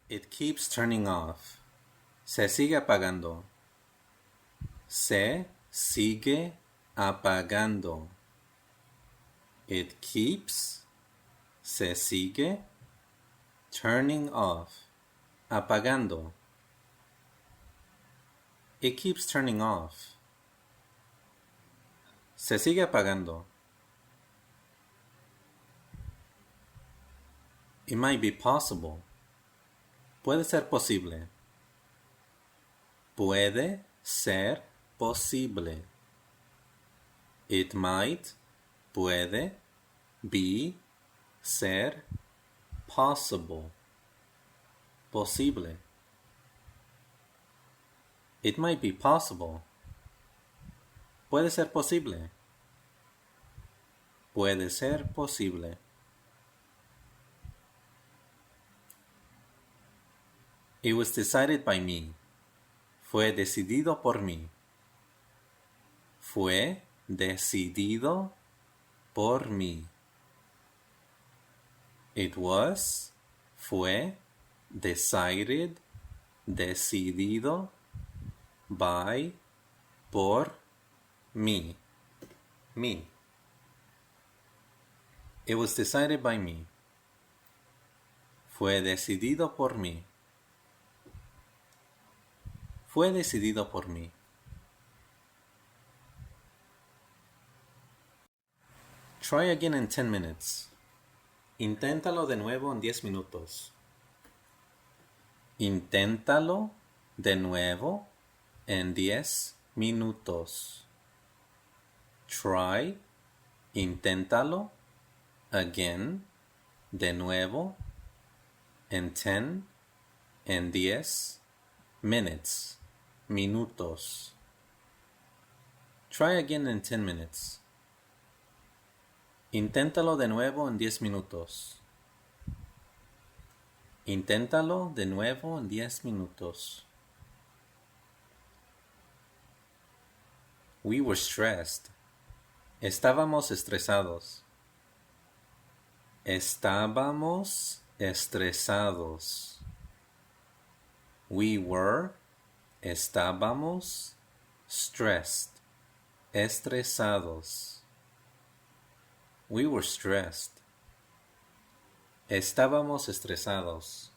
It keeps turning off. Se sigue apagando. Se sigue apagando. It keeps, se sigue, turning off, apagando. It keeps turning off. Se sigue apagando. It might be possible. Puede ser posible. Puede ser posible. It might, puede, be, ser, possible. Posible. It might be possible. Puede ser posible. Puede ser posible. It was decided by me. Fue decidido por mí. Fue decidido por mí. It was, fue, decided, decidido, by, por, me. Me. It was decided by me. Fue decidido por mí. Fue decidido por mí. Try again in 10 minutes. Inténtalo de nuevo en 10 minutos. Inténtalo de nuevo en 10 minutos. Try, inténtalo, again, de nuevo, en 10 minutes, minutos. Try again in 10 minutes. Inténtalo de nuevo en 10 minutos. Inténtalo de nuevo en 10 minutos. We were stressed. Estábamos estresados. Estábamos estresados. We were, estábamos, stressed, estresados. We were stressed. Estábamos estresados.